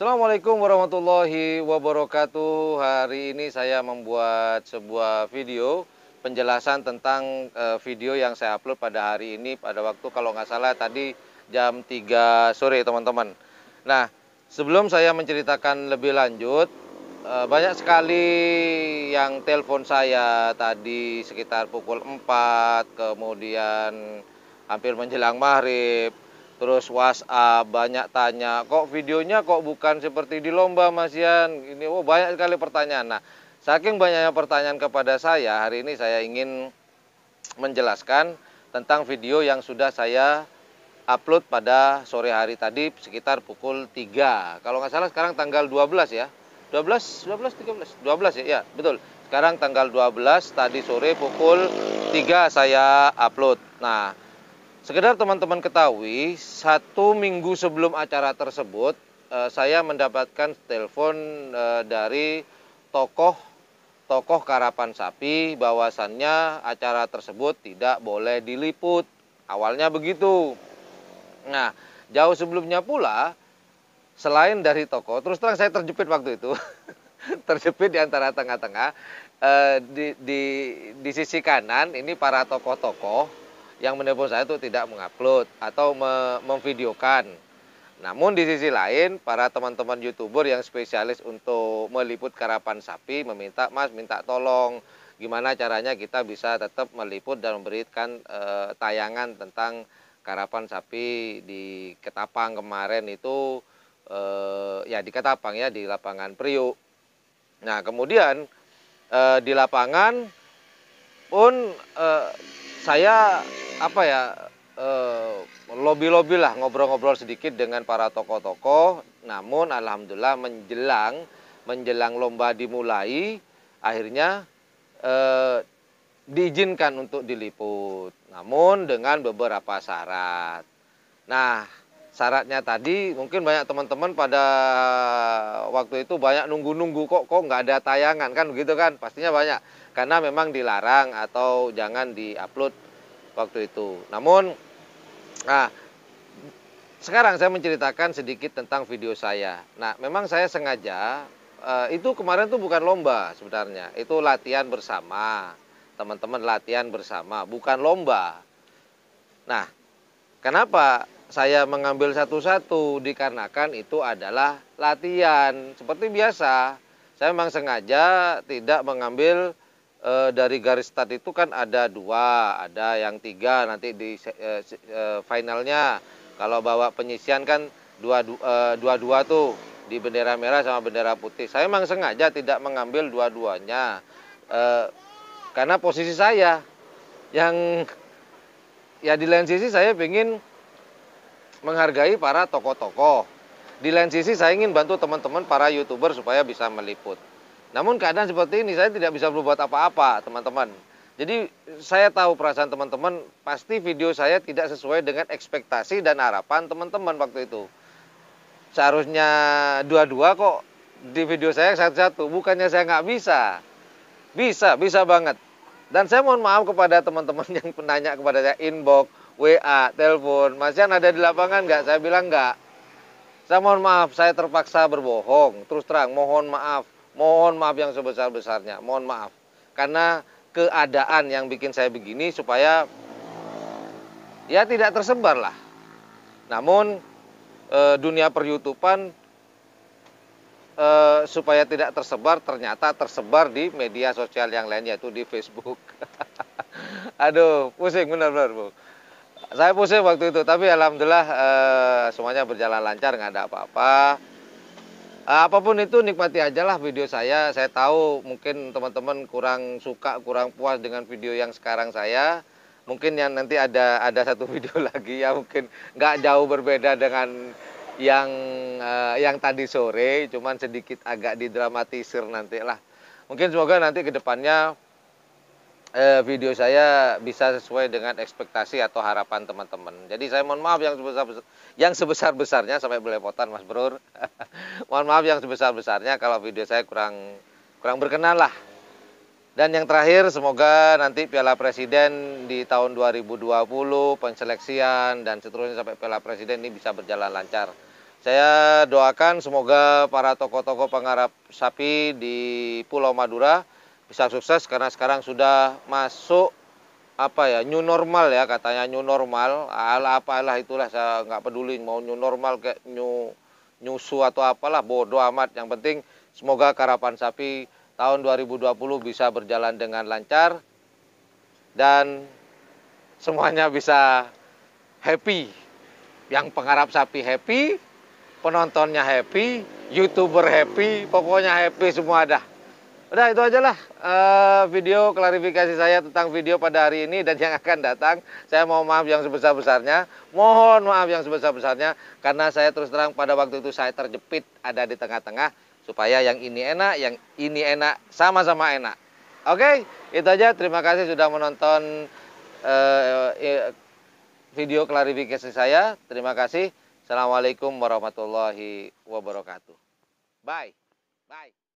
Assalamualaikum warahmatullahi wabarakatuh. Hari ini saya membuat sebuah video penjelasan tentang video yang saya upload pada hari ini pada waktu kalau nggak salah tadi jam 3 sore teman-teman. Nah, sebelum saya menceritakan lebih lanjut, banyak sekali yang telepon saya tadi sekitar pukul 4, kemudian hampir menjelang maghrib. Terus WhatsApp banyak tanya, kok videonya kok bukan seperti di lomba Mas Yan? Ini banyak sekali pertanyaan. Nah, saking banyaknya pertanyaan kepada saya, hari ini saya ingin menjelaskan tentang video yang sudah saya upload pada sore hari tadi sekitar pukul 3. Kalau nggak salah sekarang tanggal 12 ya. 12, 12, 13, 12 ya, ya betul. Sekarang tanggal 12, tadi sore pukul 3 saya upload. Nah, sekedar teman-teman ketahui, 1 minggu sebelum acara tersebut, saya mendapatkan telepon dari tokoh Karapan Sapi bahwasannya acara tersebut tidak boleh diliput. Awalnya begitu. Nah, jauh sebelumnya pula, selain dari tokoh, terus terang saya terjepit waktu itu, terjepit di antara tengah-tengah, di sisi kanan ini para tokoh-tokoh yang menelpon saya itu tidak mengupload atau memvideokan. Namun di sisi lain, para teman-teman YouTuber yang spesialis untuk meliput karapan sapi meminta, Mas, minta tolong gimana caranya kita bisa tetap meliput dan memberikan tayangan tentang karapan sapi di Ketapang kemarin itu, ya di Ketapang ya, di lapangan Priuk. Nah, kemudian di lapangan pun saya lobby-lobby lah, ngobrol-ngobrol sedikit dengan para tokoh-tokoh. Namun alhamdulillah menjelang lomba dimulai, akhirnya diizinkan untuk diliput. Namun dengan beberapa syarat. Nah, syaratnya tadi mungkin banyak teman-teman pada waktu itu banyak nunggu-nunggu kok nggak ada tayangan kan begitu kan, pastinya banyak karena memang dilarang atau jangan diupload waktu itu. Namun, nah sekarang saya menceritakan sedikit tentang video saya. Nah, memang saya sengaja itu kemarin tuh bukan lomba sebenarnya, itu latihan bersama teman-teman, latihan bersama, bukan lomba. Nah, kenapa saya mengambil satu-satu? Dikarenakan itu adalah latihan. Seperti biasa, saya memang sengaja tidak mengambil dari garis start itu kan ada 2, ada yang 3 nanti di finalnya. Kalau bawa penyisian kan dua-dua tuh, di bendera merah sama bendera putih. Saya memang sengaja tidak mengambil dua-duanya. Karena posisi saya yang ya di lain sisi saya ingin menghargai para tokoh-tokoh. Di lain sisi saya ingin bantu teman-teman para YouTuber supaya bisa meliput. Namun keadaan seperti ini saya tidak bisa berbuat apa-apa, teman-teman. Jadi saya tahu perasaan teman-teman, pasti video saya tidak sesuai dengan ekspektasi dan harapan teman-teman waktu itu. Seharusnya dua-dua kok di video saya satu-satu, bukannya saya nggak bisa. Bisa banget. Dan saya mohon maaf kepada teman-teman yang penanya kepada saya, inbox, WA, telepon, Mas Yan ada di lapangan nggak? Saya bilang nggak. Saya mohon maaf, saya terpaksa berbohong. Terus terang, mohon maaf yang sebesar-besarnya, mohon maaf. Karena keadaan yang bikin saya begini supaya ya tidak tersebar lah. Namun dunia per-YouTubean supaya tidak tersebar, ternyata tersebar di media sosial yang lain, yaitu di Facebook. Aduh, pusing benar-benar, Bu. Saya pusing waktu itu, tapi alhamdulillah semuanya berjalan lancar, nggak ada apa-apa. Apapun itu nikmati aja lah video saya. Saya tahu mungkin teman-teman kurang suka, kurang puas dengan video yang sekarang saya. Mungkin yang nanti ada satu video lagi ya mungkin nggak jauh berbeda dengan yang tadi sore, cuman sedikit agak didramatisir nanti lah. Mungkin semoga nanti ke depannya video saya bisa sesuai dengan ekspektasi atau harapan teman-teman. Jadi saya mohon maaf yang sebesar-besarnya sampai belepotan Mas Bro. Mohon maaf yang sebesar-besarnya kalau video saya kurang berkenan lah. Dan yang terakhir, semoga nanti Piala Presiden di tahun 2020, penseleksian dan seterusnya sampai Piala Presiden ini bisa berjalan lancar. Saya doakan semoga para tokoh-tokoh penggarap sapi di Pulau Madura bisa sukses karena sekarang sudah masuk new normal ya, katanya new normal, apalah itulah, saya nggak peduli mau new normal kayak nyusu atau apalah, bodoh amat. Yang penting semoga karapan sapi tahun 2020 bisa berjalan dengan lancar dan semuanya bisa happy. Yang penggarap sapi happy, penontonnya happy, YouTuber happy, pokoknya happy semua dah. Udah itu aja lah video klarifikasi saya tentang video pada hari ini dan yang akan datang. Saya mohon maaf yang sebesar-besarnya. Mohon maaf yang sebesar-besarnya karena saya terus terang pada waktu itu saya terjepit ada di tengah-tengah supaya yang ini enak, sama-sama enak. Oke, itu aja. Terima kasih sudah menonton video klarifikasi saya. Terima kasih. Assalamualaikum warahmatullahi wabarakatuh. Bye. Bye.